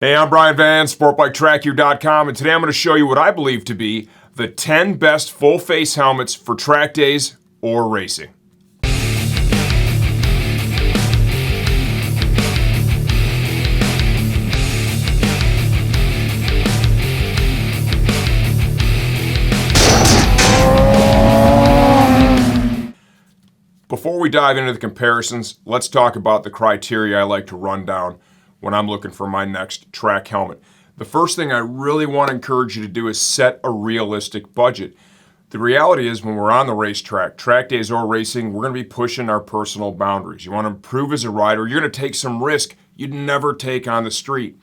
Hey, I'm Brian Van, SportbikeTrackYou.com, and today I'm going to show you what I believe to be the 10 best full-face helmets for track days or racing. Before we dive into the comparisons, let's talk about the criteria I like to run down when I'm looking for my next track helmet. The first thing I really want to encourage you to do is set a realistic budget. The reality is when we're on the racetrack, track days or racing, we're going to be pushing our personal boundaries. You want to improve as a rider, you're going to take some risk you'd never take on the street.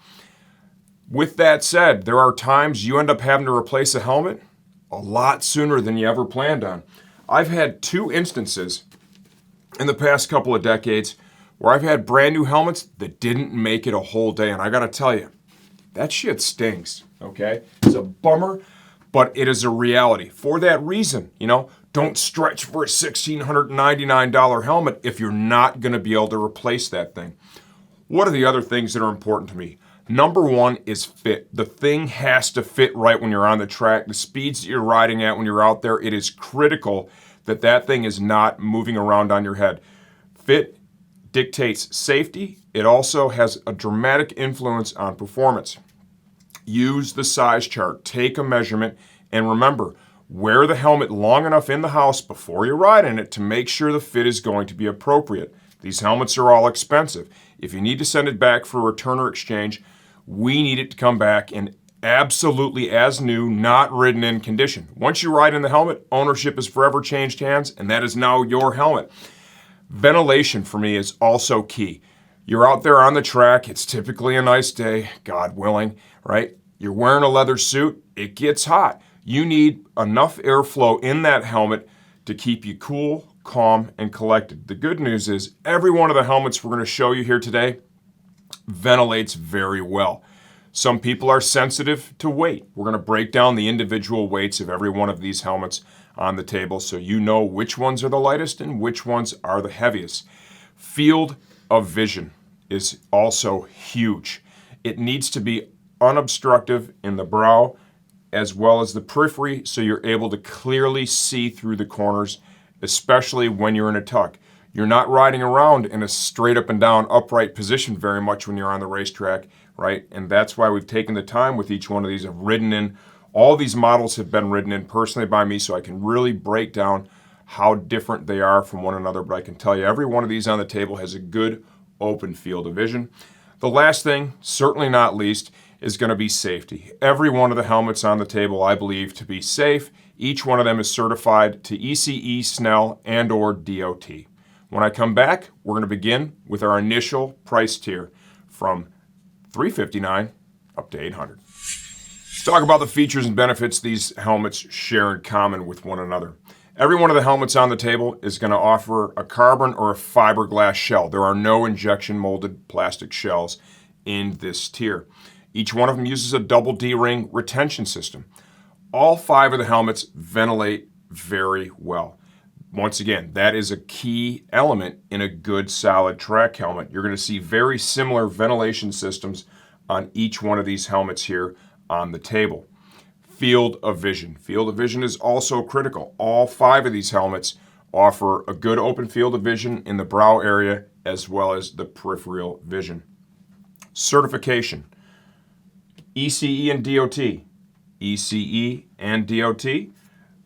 With that said, there are times you end up having to replace a helmet a lot sooner than you ever planned on. I've had two instances in the past couple of decades where I've had brand new helmets that didn't make it a whole day. And I got to tell you, that shit stinks, okay? It's a bummer, but it is a reality. For that reason, don't stretch for a $1,699 helmet if you're not going to be able to replace that thing. What are the other things that are important to me? Number one is fit. The thing has to fit right when you're on the track. The speeds that you're riding at when you're out there, it is critical that that thing is not moving around on your head. Fit dictates safety. It also has a dramatic influence on performance. Use the size chart, take a measurement, and remember, wear the helmet long enough in the house before you ride in it to make sure the fit is going to be appropriate. These helmets are all expensive. If you need to send it back for return or exchange, we need it to come back in absolutely as new, not ridden in condition. Once you ride in the helmet, ownership is forever changed hands, and that is now your helmet. Ventilation for me is also key. You're out there on the track, it's typically a nice day, God willing, right? You're wearing a leather suit, it gets hot. You need enough airflow in that helmet to keep you cool, calm, and collected. The good news is every one of the helmets we're going to show you here today ventilates very well. Some people are sensitive to weight. We're going to break down the individual weights of every one of these helmets on the table so you know which ones are the lightest and which ones are the heaviest. Field of vision is also huge. It needs to be unobstructive in the brow as well as the periphery so you're able to clearly see through the corners, especially when you're in a tuck. You're not riding around in a straight up and down upright position very much when you're on the racetrack, right? And that's why we've taken the time with each one of these. I've ridden in. All these models have been ridden in personally by me, so I can really break down how different they are from one another. But I can tell you every one of these on the table has a good open field of vision. The last thing, certainly not least, is going to be safety. Every one of the helmets on the table I believe to be safe. Each one of them is certified to ECE, SNELL, and or DOT. When I come back, we're going to begin with our initial price tier from $359 up to $800. Let's talk about the features and benefits these helmets share in common with one another. Every one of the helmets on the table is going to offer a carbon or a fiberglass shell. There are no injection molded plastic shells in this tier. Each one of them uses a double D-ring retention system. All 5 of the helmets ventilate very well. Once again, that is a key element in a good solid track helmet. You're going to see very similar ventilation systems on each one of these helmets here on the table. Field of vision. Field of vision is also critical. All 5 of these helmets offer a good open field of vision in the brow area as well as the peripheral vision. Certification. ECE and DOT. ECE and DOT.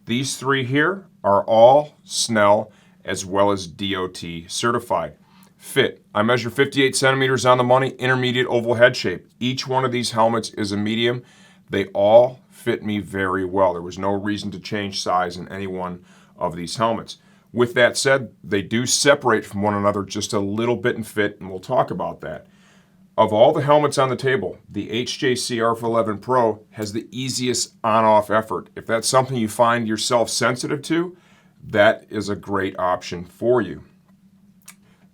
These 3 here are all SNELL as well as DOT certified. Fit. I measure 58 centimeters on the money, intermediate oval head shape. Each one of these helmets is a medium. They all fit me very well. There was no reason to change size in any one of these helmets. With that said, they do separate from one another just a little bit in fit, and we'll talk about that. Of all the helmets on the table, the HJC RF11 Pro has the easiest on-off effort. If that's something you find yourself sensitive to, that is a great option for you.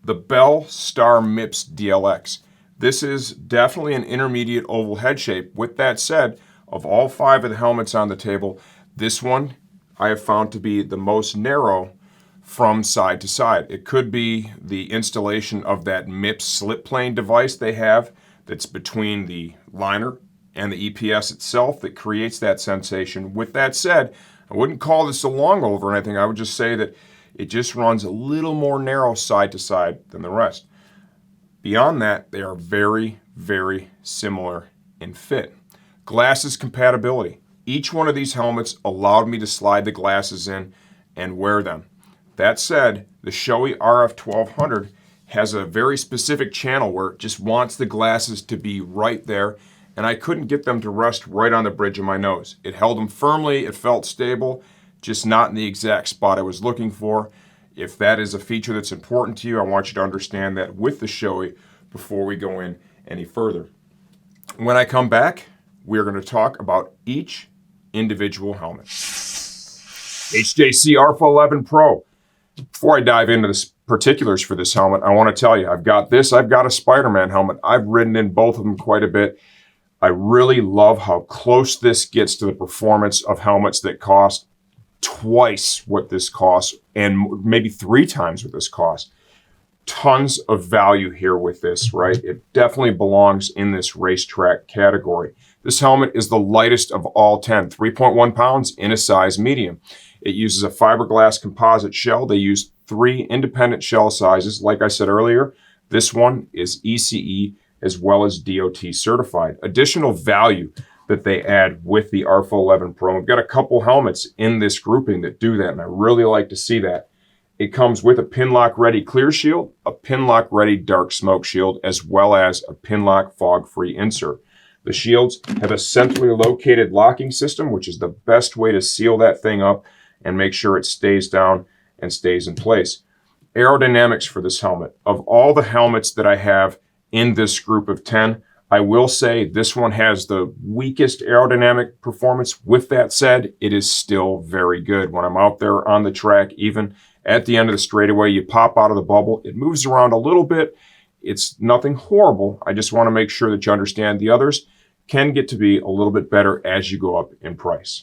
The Bell Star MIPS DLX. This is definitely an intermediate oval head shape. With that said, of all 5 of the helmets on the table, this one I have found to be the most narrow from side to side. It could be the installation of that MIPS slip plane device they have that's between the liner and the EPS itself that creates that sensation. With that said, I wouldn't call this a long over or anything. I would just say that it just runs a little more narrow side to side than the rest. Beyond that, they are very, very similar in fit. Glasses compatibility. Each one of these helmets allowed me to slide the glasses in and wear them. That said, the Shoei RF1200 has a very specific channel where it just wants the glasses to be right there, and I couldn't get them to rest right on the bridge of my nose. It held them firmly, it felt stable, just not in the exact spot I was looking for. If that is a feature that's important to you, I want you to understand that with the Shoei before we go in any further. When I come back, we're going to talk about each individual helmet. HJC Alpha 11 Pro. Before I dive into the particulars for this helmet, I want to tell you, I've got a Spider-Man helmet. I've ridden in both of them quite a bit. I really love how close this gets to the performance of helmets that cost twice what this costs and maybe 3 times what this costs. Tons of value here with this, right? It definitely belongs in this racetrack category. This helmet is the lightest of all 10, 3.1 pounds in a size medium. It uses a fiberglass composite shell. They use 3 independent shell sizes. Like I said earlier, this one is ECE as well as DOT certified. Additional value that they add with the Alpha 11 Pro. We've got a couple helmets in this grouping that do that, and I really like to see that. It comes with a Pinlock Ready clear shield, a Pinlock Ready dark smoke shield, as well as a Pinlock fog-free insert. The shields have a centrally located locking system, which is the best way to seal that thing up and make sure it stays down and stays in place. Aerodynamics for this helmet. Of all the helmets that I have in this group of 10, I will say this one has the weakest aerodynamic performance. With that said, it is still very good. When I'm out there on the track, even at the end of the straightaway, you pop out of the bubble. It moves around a little bit. It's nothing horrible. I just want to make sure that you understand the others can get to be a little bit better as you go up in price.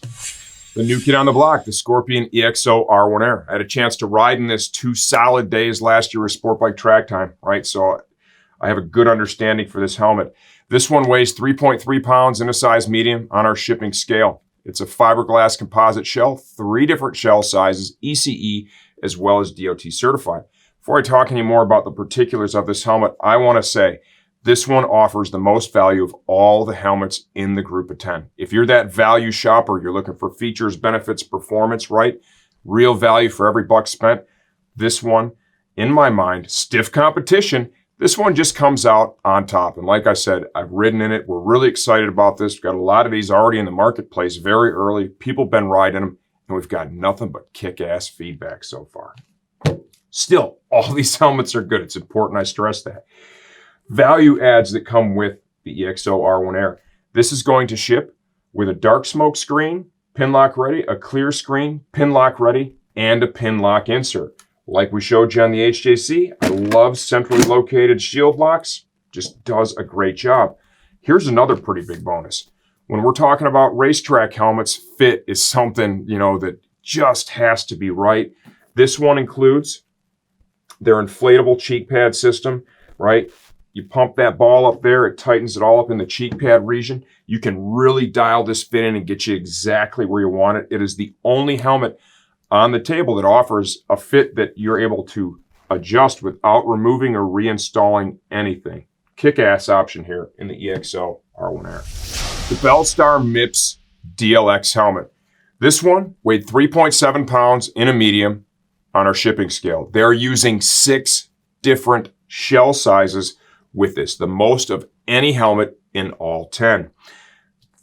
The new kid on the block, the Scorpion EXO R1 Air. I had a chance to ride in this 2 solid days last year with Sportbike track time, right? So I have a good understanding for this helmet. This one weighs 3.3 pounds in a size medium on our shipping scale. It's a fiberglass composite shell, 3 different shell sizes, ECE, as well as DOT certified. Before I talk any more about the particulars of this helmet, I want to say this one offers the most value of all the helmets in the group of 10. If you're that value shopper, you're looking for features, benefits, performance, right? Real value for every buck spent. This one, in my mind, stiff competition. This one just comes out on top. And like I said, I've ridden in it. We're really excited about this. We've got a lot of these already in the marketplace very early. People have been riding them, and we've got nothing but kick-ass feedback so far. Still, all these helmets are good. It's important I stress that. Value adds that come with the EXO R1 Air. This is going to ship with a dark smoke screen, Pinlock Ready, a clear screen, Pinlock Ready, and a Pinlock insert. Like we showed you on the HJC, I love centrally located shield locks. Just does a great job. Here's another pretty big bonus. When we're talking about racetrack helmets, fit is something, that just has to be right. This one includes their inflatable cheek pad system, right? You pump that ball up there, it tightens it all up in the cheek pad region. You can really dial this fit in and get you exactly where you want it. It is the only helmet on the table that offers a fit that you're able to adjust without removing or reinstalling anything. Kick-ass option here in the EXO R1 Air. The Bellstar MIPS DLX helmet. This one weighed 3.7 pounds in a medium on our shipping scale. They're using 6 different shell sizes with this, the most of any helmet in all 10.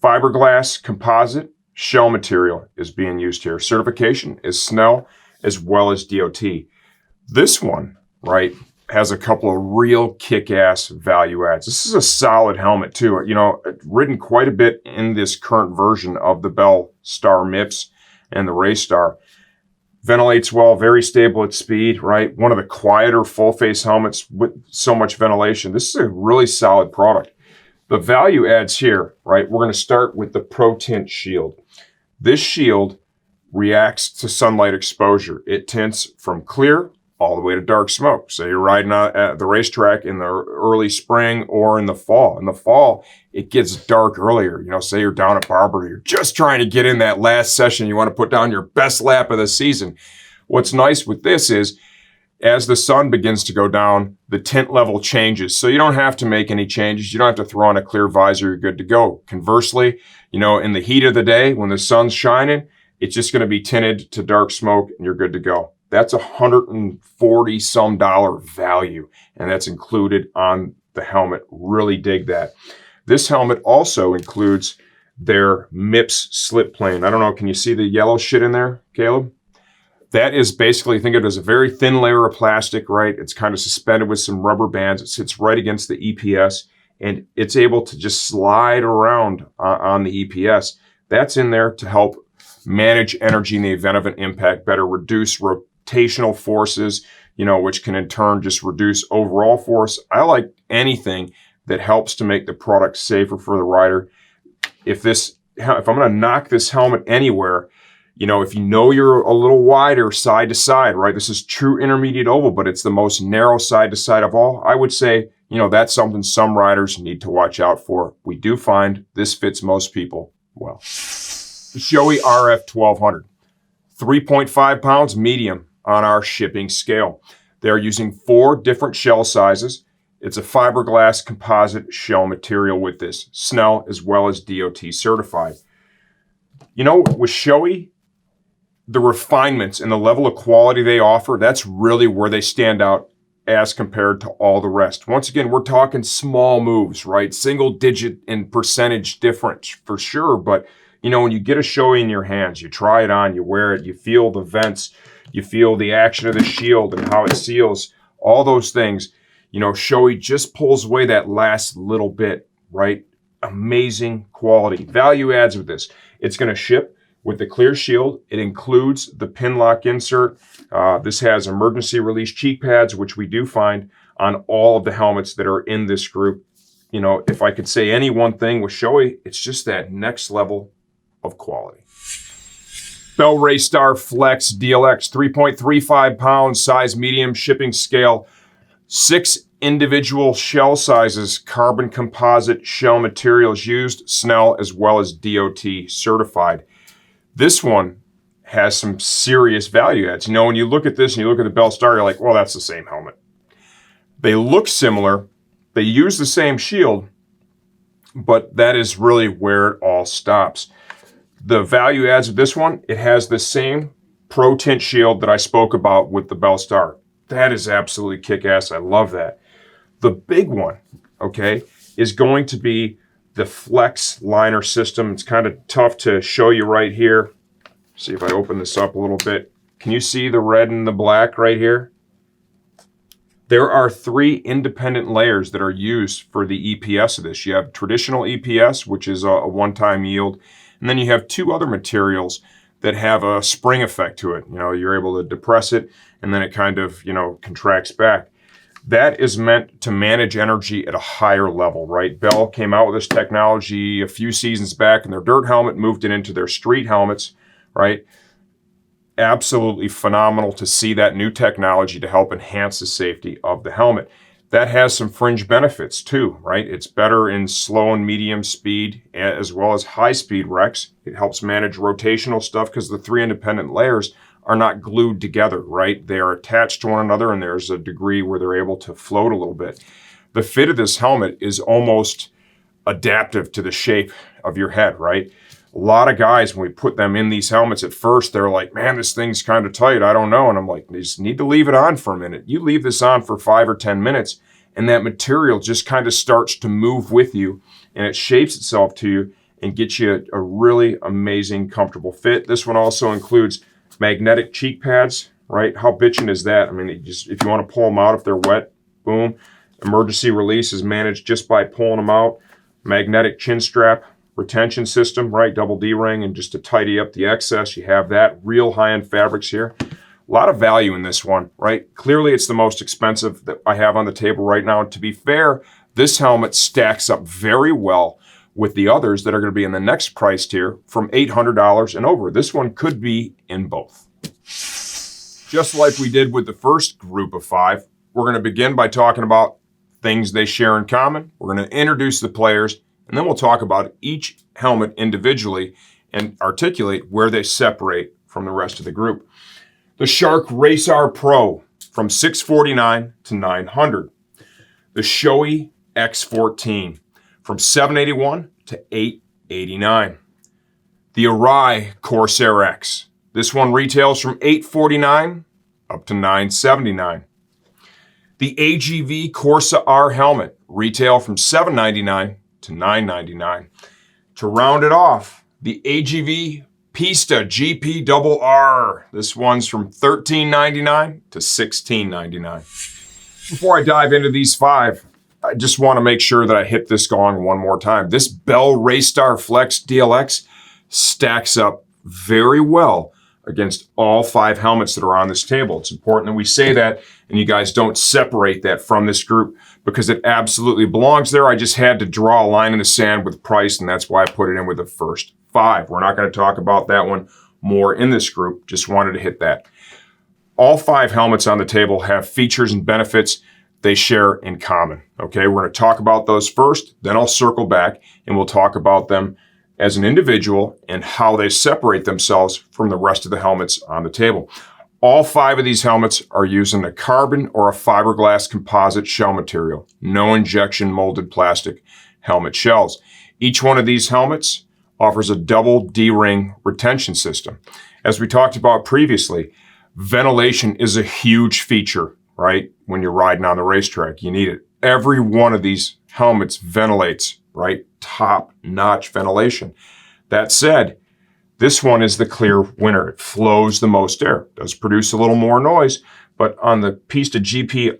Fiberglass composite shell material is being used here. Certification is Snell as well as DOT. This one, right, has a couple of real kick-ass value adds. This is a solid helmet too. I've ridden quite a bit in this current version of the Bellstar MIPS and the Race Star. Ventilates well, very stable at speed, right? One of the quieter full-face helmets with so much ventilation. This is a really solid product. The value adds here, right? We're going to start with the Pro Tint Shield. This shield reacts to sunlight exposure. It tints from clear all the way to dark smoke. So you're riding at the racetrack in the early spring or in the fall. In the fall, it gets dark earlier. Say you're down at Barber, you're just trying to get in that last session. You want to put down your best lap of the season. What's nice with this is, as the sun begins to go down, the tint level changes. So you don't have to make any changes. You don't have to throw on a clear visor. You're good to go. Conversely, in the heat of the day, when the sun's shining, it's just going to be tinted to dark smoke and you're good to go. That's $140 some value, and that's included on the helmet. Really dig that. This helmet also includes their MIPS slip plane. I don't know, can you see the yellow shit in there, Caleb? That is basically, think of it as a very thin layer of plastic, right? It's kind of suspended with some rubber bands. It sits right against the EPS, and it's able to just slide around on the EPS. That's in there to help manage energy in the event of an impact, better reduce rotational forces, which can in turn just reduce overall force. I like anything that helps to make the product safer for the rider. If I'm going to knock this helmet anywhere, if you're a little wider side to side, right? This is true intermediate oval, but it's the most narrow side to side of all. I would say, that's something some riders need to watch out for. We do find this fits most people well. The Shoei RF 1200, 3.5 pounds medium on our shipping scale. They're using 4 different shell sizes. It's a fiberglass composite shell material with this, Snell as well as DOT certified. With Shoei, the refinements and the level of quality they offer, that's really where they stand out as compared to all the rest. Once again, we're talking small moves, right? Single digit in percentage difference for sure. But, when you get a Shoei in your hands, you try it on, you wear it, you feel the vents, you feel the action of the shield and how it seals, all those things. Shoei just pulls away that last little bit, right? Amazing quality. Value adds with this. It's going to ship with the clear shield. It includes the pin lock insert. This has emergency release cheek pads, which we do find on all of the helmets that are in this group. If I could say any one thing with Shoei, it's just that next level of quality. Bell Raystar Flex DLX, 3.35 pounds, size medium, shipping scale, 6 individual shell sizes, carbon composite shell materials used, Snell as well as DOT certified. This one has some serious value adds. When you look at this and you look at the Bell Star, you're like, well, that's the same helmet. They look similar. They use the same shield, but that is really where it all stops. The value adds of this one, it has the same Pro Tint shield that I spoke about with the Bell Star. That is absolutely kick-ass. I love that. The big one, okay, is going to be the Flex liner system. It's kind of tough to show you right here. See if I open this up a little bit. Can you see the red and the black right here? There are 3 independent layers that are used for the EPS of this. You have traditional EPS, which is a one-time yield, and then you have 2 other materials that have a spring effect to it. You're able to depress it, and then it kind of, contracts back. That is meant to manage energy at a higher level, right? Bell came out with this technology a few seasons back in their dirt helmet, moved it into their street helmets, right? Absolutely phenomenal to see that new technology to help enhance the safety of the helmet. That has some fringe benefits too, right? It's better in slow and medium speed as well as high speed wrecks. It helps manage rotational stuff because the 3 independent layers are not glued together, right? They are attached to one another, and there's a degree where they're able to float a little bit. The fit of this helmet is almost adaptive to the shape of your head, right? A lot of guys, when we put them in these helmets at first, they're like, man, this thing's kind of tight. I don't know. And I'm like, you just need to leave it on for a minute. You leave this on for 5 or 10 minutes, and that material just kind of starts to move with you, and it shapes itself to you and gets you a really amazing, comfortable fit. This one also includes magnetic cheek pads, right? How bitchin' is that? I mean, if you want to pull them out if they're wet, boom. Emergency release is managed just by pulling them out. Magnetic chin strap retention system, right? Double D-ring, and just to tidy up the excess, you have that. Real high-end fabrics here. A lot of value in this one, right? Clearly, it's the most expensive that I have on the table right now. And to be fair, this helmet stacks up very well with the others that are going to be in the next price tier from $800 and over. This one could be in both. Just like we did with the first group of 5, we're going to begin by talking about things they share in common. We're going to introduce the players, and then we'll talk about each helmet individually and articulate where they separate from the rest of the group. The Shark Race R Pro from $649 to $900. The Shoei X14 from $781 to $889. The Arai Corsair X. This one retails from $849 up to $979. The AGV Corsa R helmet retail from $799 to $999. To round it off, the AGV Pista GP This one's from $1399 to $1699. Before I dive into these 5, I just want to make sure that I hit this gong one more time. This Bell Raystar Flex DLX stacks up very well against all 5 helmets that are on this table. It's important that we say that and you guys don't separate that from this group because it absolutely belongs there. I just had to draw a line in the sand with price, and that's why I put it in with the first 5. We're not going to talk about that one more in this group. Just wanted to hit that. All 5 helmets on the table have features and benefits they share in common. Okay, we're going to talk about those first, then I'll circle back and we'll talk about them as an individual and how they separate themselves from the rest of the helmets on the table. All 5 of these helmets are using a carbon or a fiberglass composite shell material, no injection molded plastic helmet shells. Each one of these helmets offers a double D-ring retention system. As we talked about previously, ventilation is a huge feature, right? When you're riding on the racetrack, you need it. Every one of these helmets ventilates, right? Top-notch ventilation. That said, this one is the clear winner. It flows the most air. It does produce a little more noise, but on the Pista GP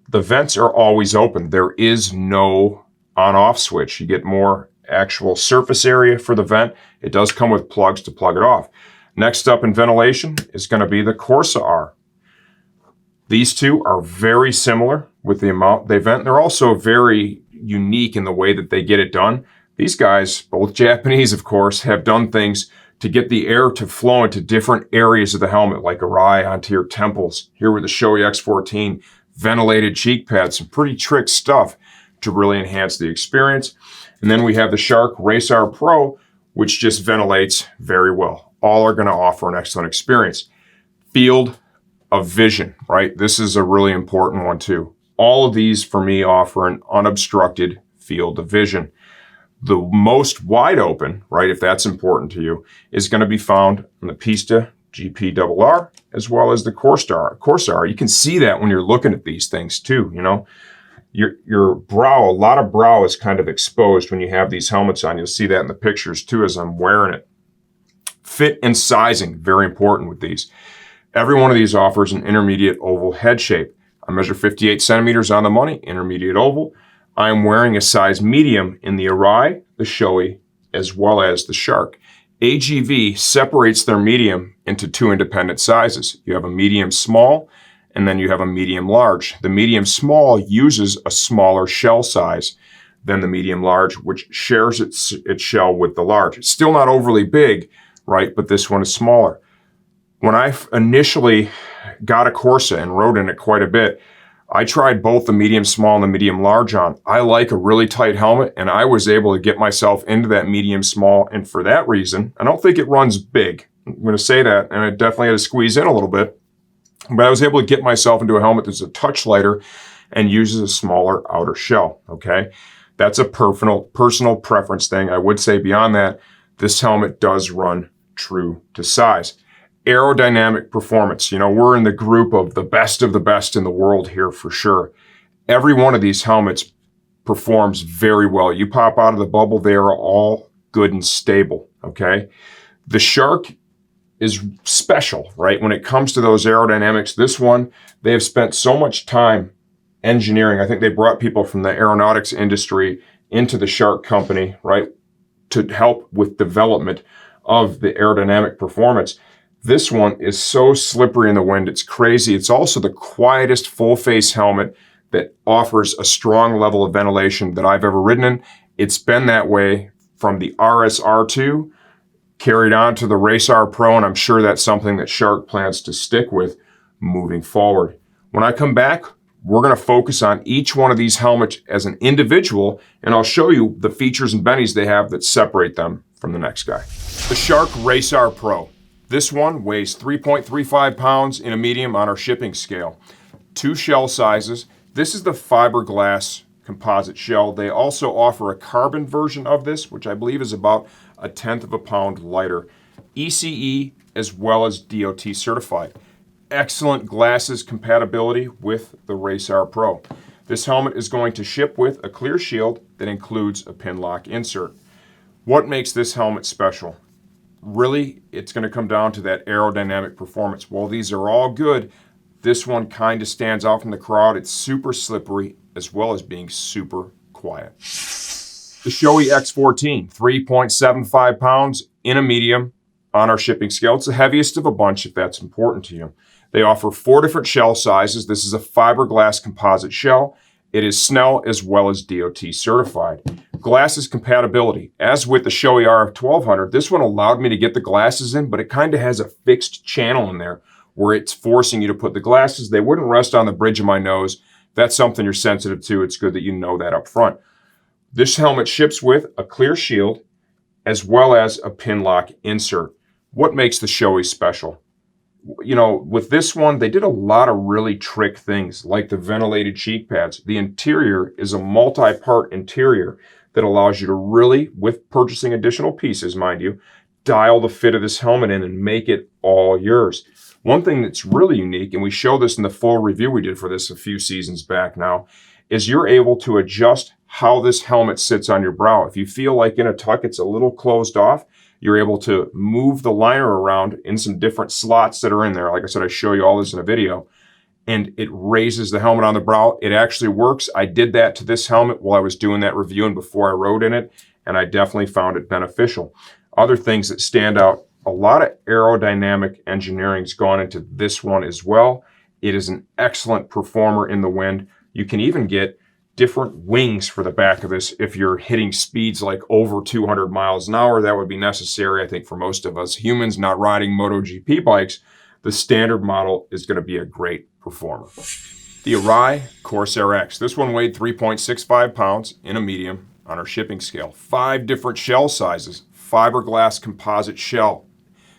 the vents are always open. There is no on-off switch. You get more actual surface area for the vent. It does come with plugs to plug it off. Next up in ventilation is going to be the Corsa R. These two are very similar with the amount they vent. They're also very unique in the way that they get it done. These guys, both Japanese, of course, have done things to get the air to flow into different areas of the helmet, like Arai onto your temples. Here with the Shoei X14, ventilated cheek pads, some pretty trick stuff to really enhance the experience. And then we have the Shark Race R Pro, which just ventilates very well. All are going to offer an excellent experience. Field of vision, right? This is a really important one too. All of these for me offer an unobstructed field of vision. The most wide open, right, if that's important to you, is going to be found in the Pista GP as well as the Corsair. You can see that when you're looking at these things too, you know. Your brow, a lot of brow is kind of exposed when you have these helmets on. You'll see that in the pictures too as I'm wearing it. Fit and sizing, very important with these. Every one of these offers an intermediate oval head shape. I measure 58 centimeters on the money, intermediate oval. I am wearing a size medium in the Arai, the Shoei, as well as the Shark. AGV separates their medium into 2 independent sizes. You have a medium small, and then you have a medium large. The medium small uses a smaller shell size than the medium large, which shares its shell with the large. It's still not overly big, right? But this one is smaller. When I initially got a Corsa and rode in it quite a bit, I tried both the medium small and the medium large on. I like a really tight helmet, and I was able to get myself into that medium small. And for that reason, I don't think it runs big. I'm going to say that, and I definitely had to squeeze in a little bit. But I was able to get myself into a helmet that's a touch lighter and uses a smaller outer shell, okay? That's a personal preference thing. I would say beyond that, this helmet does run true to size. Aerodynamic performance. You know, we're in the group of the best in the world here for sure. Every one of these helmets performs very well. You pop out of the bubble, they are all good and stable, okay? The Shark is special, right? When it comes to those aerodynamics, this one, they have spent so much time engineering. I think they brought people from the aeronautics industry into the Shark company, right, to help with development of the aerodynamic performance. This one is so slippery in the wind, it's crazy. It's also the quietest full-face helmet that offers a strong level of ventilation that I've ever ridden in. It's been that way from the RSR2 carried on to the Race R Pro, and I'm sure that's something that Shark plans to stick with moving forward. When I come back, we're going to focus on each one of these helmets as an individual, and I'll show you the features and bennies they have that separate them from the next guy. The Shark Race R Pro. This one weighs 3.35 pounds in a medium on our shipping scale. 2 shell sizes. This is the fiberglass composite shell. They also offer a carbon version of this, which I believe is about 1/10 of a pound lighter. ECE as well as DOT certified. Excellent glasses compatibility with the Race R Pro. This helmet is going to ship with a clear shield that includes a pin lock insert. What makes this helmet special? Really, it's going to come down to that aerodynamic performance. While these are all good, this one kind of stands out from the crowd. It's super slippery as well as being super quiet. The Shoei X14, 3.75 pounds in a medium on our shipping scale. It's the heaviest of a bunch if that's important to you. They offer 4 different shell sizes. This is a fiberglass composite shell. It is Snell as well as DOT certified. Glasses compatibility. As with the Shoei RF1200, this one allowed me to get the glasses in, but it kind of has a fixed channel in there where it's forcing you to put the glasses. They wouldn't rest on the bridge of my nose. If that's something you're sensitive to, it's good that you know that up front. This helmet ships with a clear shield as well as a pin lock insert. What makes the Shoei special? You know, with this one, they did a lot of really trick things, like the ventilated cheek pads. The interior is a multi-part interior that allows you to really, with purchasing additional pieces, mind you, dial the fit of this helmet in and make it all yours. One thing that's really unique, and we show this in the full review we did for this a few seasons back now, is you're able to adjust how this helmet sits on your brow. If you feel like in a tuck it's a little closed off, you're able to move the liner around in some different slots that are in there. Like I said, I show you all this in a video, and it raises the helmet on the brow. It actually works. I did that to this helmet while I was doing that review and before I rode in it, and I definitely found it beneficial. Other things that stand out, a lot of aerodynamic engineering's gone into this one as well. It is an excellent performer in the wind. You can even get different wings for the back of this if you're hitting speeds like over 200 miles an hour. That would be necessary, I think, for most of us humans not riding MotoGP bikes. The standard model is going to be a great performer. The Arai Corsair X. This one weighed 3.65 pounds in a medium on our shipping scale. 5 different shell sizes, fiberglass composite shell,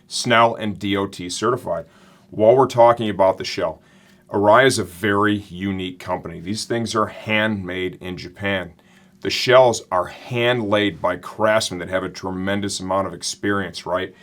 Snell and DOT certified. While we're talking about the shell, Arai is a very unique company. These things are handmade in Japan. The shells are hand-laid by craftsmen that have a tremendous amount of experience, right?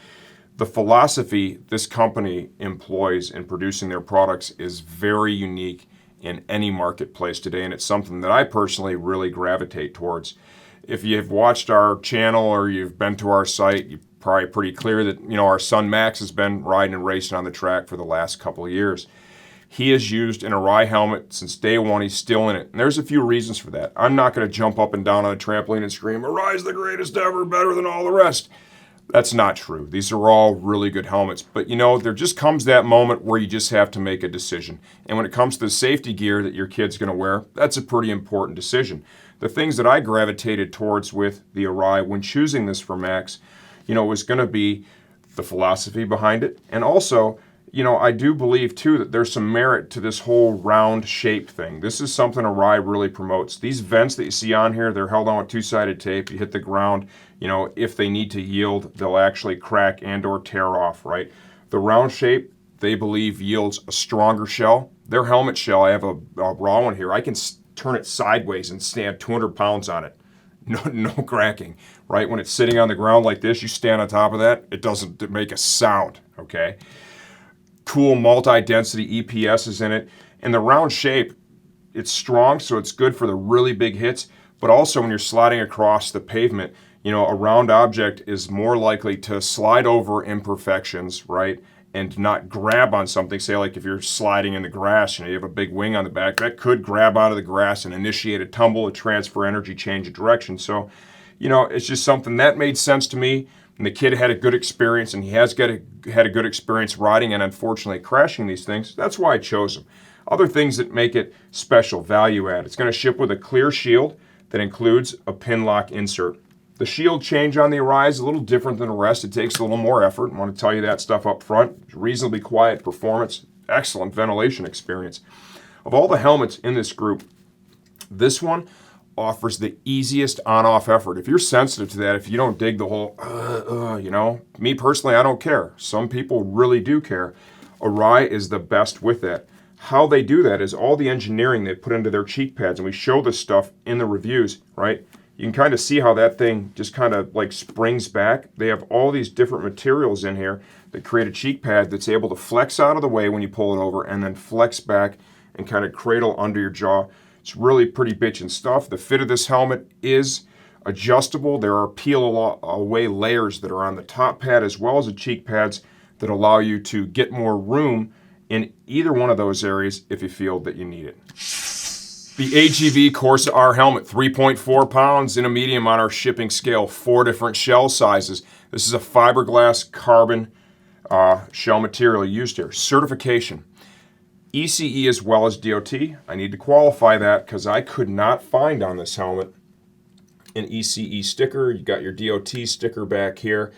The philosophy this company employs in producing their products is very unique in any marketplace today, and it's something that I personally really gravitate towards. If you've watched our channel or you've been to our site, you're probably pretty clear that, you know, our son Max has been riding and racing on the track for the last couple of years. He has used an Arai helmet since day one. He's still in it. And there's a few reasons for that. I'm not going to jump up and down on a trampoline and scream, Arai's the greatest ever, better than all the rest. That's not true. These are all really good helmets. But, you know, there just comes that moment where you just have to make a decision. And when it comes to the safety gear that your kid's going to wear, that's a pretty important decision. The things that I gravitated towards with the Arai when choosing this for Max, you know, was going to be the philosophy behind it, and also, you know, I do believe, too, that there's some merit to this whole round shape thing. This is something Arai really promotes. These vents that you see on here, they're held on with 2-sided tape. You hit the ground, you know, if they need to yield, they'll actually crack and or tear off, right? The round shape, they believe, yields a stronger shell. Their helmet shell, I have a raw one here. I can turn it sideways and stand 200 pounds on it. No cracking, right? When it's sitting on the ground like this, you stand on top of that, it doesn't make a sound, okay? Cool multi-density EPS is in it, and the round shape, it's strong, so it's good for the really big hits, but also when you're sliding across the pavement, you know, a round object is more likely to slide over imperfections, right, and not grab on something. Say like if you're sliding in the grass, you know, you have a big wing on the back, that could grab out of the grass and initiate a tumble, a transfer energy, change of direction. So, you know, it's just something that made sense to me. And the kid had a good experience, and he has had a good experience riding and unfortunately crashing these things. That's why I chose them. Other things that make it special, value add. It's going to ship with a clear shield that includes a pin lock insert. The shield change on the Arai is a little different than the rest. It takes a little more effort. I want to tell you that stuff up front. Reasonably quiet performance, excellent ventilation experience. Of all the helmets in this group, this one offers the easiest on-off effort. If you're sensitive to that, if you don't dig the whole, me personally, I don't care. Some people really do care. Arai is the best with that. How they do that is all the engineering they put into their cheek pads, and we show this stuff in the reviews, right? You can kind of see how that thing just kind of like springs back. They have all these different materials in here that create a cheek pad that's able to flex out of the way when you pull it over and then flex back and kind of cradle under your jaw. It's really pretty bitchin' stuff. The fit of this helmet is adjustable. There are peel away layers that are on the top pad as well as the cheek pads that allow you to get more room in either one of those areas if you feel that you need it. The AGV Corsa R helmet, 3.4 pounds in a medium on our shipping scale, 4 different shell sizes. This is a fiberglass carbon shell material used here. Certification, ECE as well as DOT. I need to qualify that because I could not find on this helmet an ECE sticker. You got your DOT sticker back here.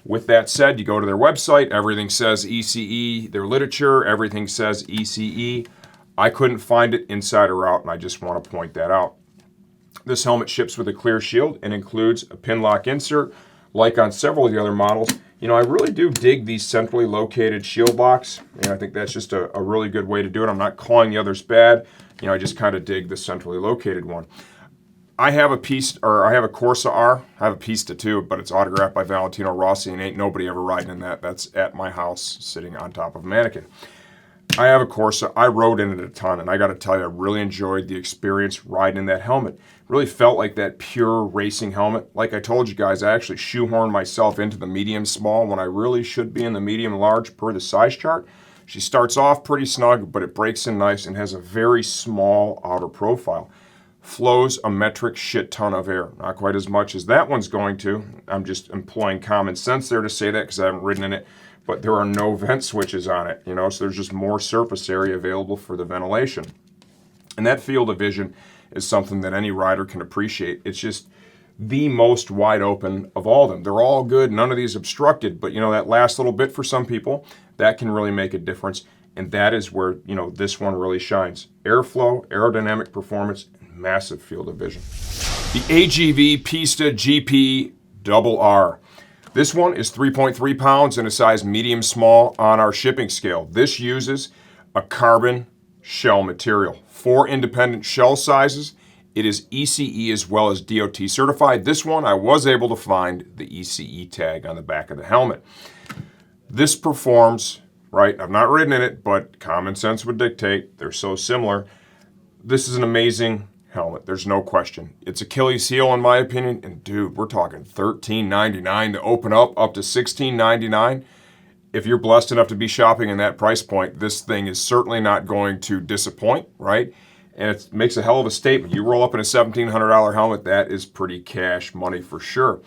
With that said, you go to their website, everything says ECE. Their literature, everything says ECE. I couldn't find it inside or out, and I just want to point that out. This helmet ships with a clear shield and includes a pin lock insert, like on several of the other models. I really do dig these centrally located shield locks. I think that's just a really good way to do it. I'm not calling the others bad. I just kind of dig the centrally located one. I have a Corsa R. I have a Pista too, but it's autographed by Valentino Rossi, and ain't nobody ever riding in that. That's at my house, sitting on top of a mannequin. I have a Corsa. I rode in it a ton, and I got to tell you, I really enjoyed the experience riding in that helmet. It really felt like that pure racing helmet. Like I told you guys, I actually shoehorned myself into the medium small when I really should be in the medium large per the size chart. She starts off pretty snug, but it breaks in nice and has a very small outer profile. Flows a metric shit ton of air. Not quite as much as that one's going to. I'm just employing common sense there to say that because I haven't ridden in it. But there are no vent switches on it, so there's just more surface area available for the ventilation. And that field of vision is something that any rider can appreciate. It's just the most wide open of all of them. They're all good, none of these obstructed, but that last little bit for some people, that can really make a difference. And that is where, this one really shines. Airflow, aerodynamic performance, and massive field of vision. The AGV Pista GP RR. This one is 3.3 pounds in a size medium small on our shipping scale. This uses a carbon shell material. 4 independent shell sizes. It is ECE as well as DOT certified. This one I was able to find the ECE tag on the back of the helmet. This performs, right? I've not ridden in it, but common sense would dictate. They're so similar. This is an amazing helmet. There's no question. It's Achilles heel in my opinion, and dude, we're talking $13.99 to open up to $16.99. If you're blessed enough to be shopping in that price point, this thing is certainly not going to disappoint, right? And it makes a hell of a statement. You roll up in a $1,700 helmet, that is pretty cash money for sure.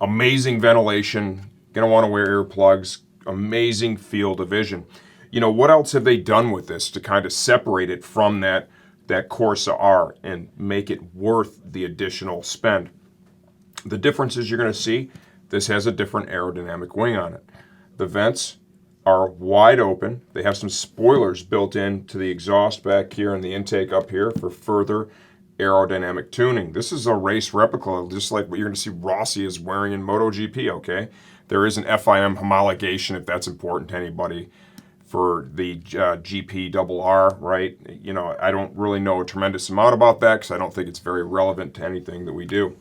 Amazing ventilation, gonna want to wear earplugs, amazing field of vision. What else have they done with this to kind of separate it from that Corsa R and make it worth the additional spend? The differences you're going to see, this has a different aerodynamic wing on it. The vents are wide open. They have some spoilers built into the exhaust back here and the intake up here for further aerodynamic tuning. This is a race replica, just like what you're going to see Rossi is wearing in MotoGP, okay? There is an FIM homologation if that's important to anybody for the GP RR, right? I don't really know a tremendous amount about that because I don't think it's very relevant to anything that we do.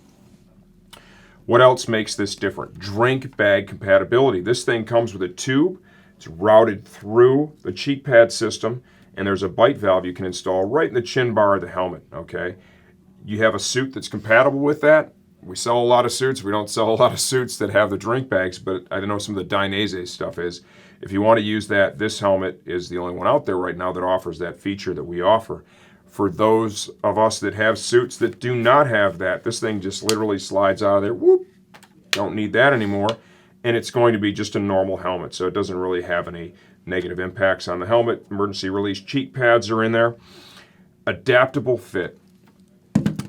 What else makes this different? Drink bag compatibility. This thing comes with a tube. It's routed through the cheek pad system, and there's a bite valve you can install right in the chin bar of the helmet, okay? You have a suit that's compatible with that. We sell a lot of suits. We don't sell a lot of suits that have the drink bags, but I know some of the Dainese stuff is. If you want to use that, this helmet is the only one out there right now that offers that feature that we offer. For those of us that have suits that do not have that, this thing just literally slides out of there. Whoop! Don't need that anymore. And it's going to be just a normal helmet, so it doesn't really have any negative impacts on the helmet. Emergency release cheek pads are in there. Adaptable fit.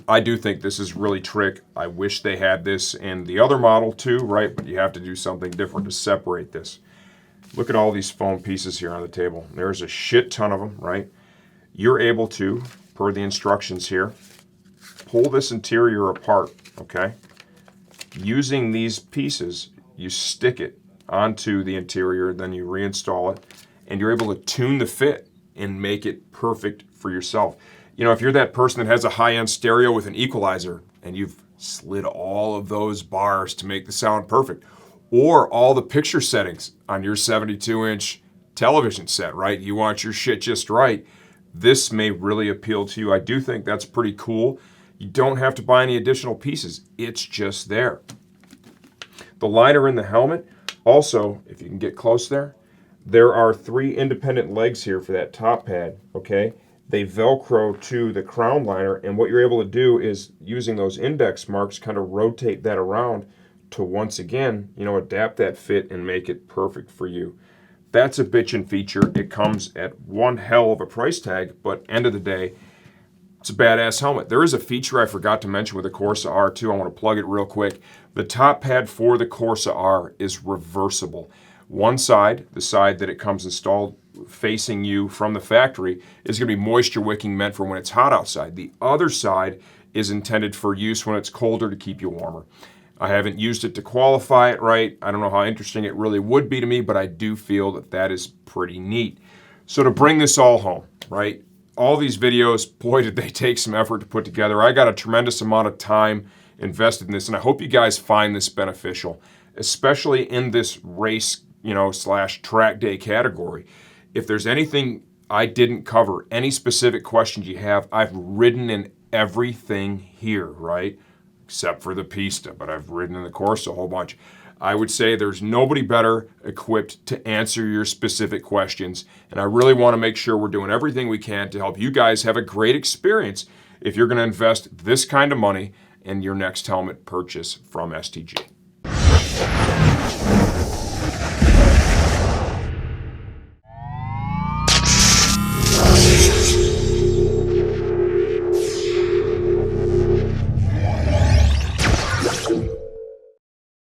I do think this is really trick. I wish they had this in the other model too, right? But you have to do something different to separate this. Look at all these foam pieces here on the table. There's a shit ton of them, right? You're able to, per the instructions here, pull this interior apart, okay? Using these pieces, you stick it onto the interior, then you reinstall it, and you're able to tune the fit and make it perfect for yourself. You know, if you're that person that has a high-end stereo with an equalizer and you've slid all of those bars to make the sound perfect, or all the picture settings on your 72-inch television set, right? You want your shit just right. This may really appeal to you. I do think that's pretty cool. You don't have to buy any additional pieces. It's just there. The liner in the helmet, also, if you can get close there are 3 independent legs here for that top pad, okay? They Velcro to the crown liner, and what you're able to do is, using those index marks, kind of rotate that around to once again, you know, adapt that fit and make it perfect for you. That's a bitchin' feature. It comes at one hell of a price tag, but end of the day, it's a badass helmet. There is a feature I forgot to mention with the Corsa R too. I want to plug it real quick. The top pad for the Corsa R is reversible. One side, the side that it comes installed facing you from the factory, is going to be moisture wicking, meant for when it's hot outside. The other side is intended for use when it's colder to keep you warmer. I haven't used it to qualify it right. I don't know how interesting it really would be to me, but I do feel that that is pretty neat. So to bring this all home, right? All these videos, boy, did they take some effort to put together. I got a tremendous amount of time invested in this, and I hope you guys find this beneficial, especially in this race, you know, / track day category. If there's anything I didn't cover, any specific questions you have, I've ridden in everything here, right? Except for the Pista, but I've ridden in the Corsa a whole bunch. I would say there's nobody better equipped to answer your specific questions, and I really want to make sure we're doing everything we can to help you guys have a great experience if you're going to invest this kind of money in your next helmet purchase from STG.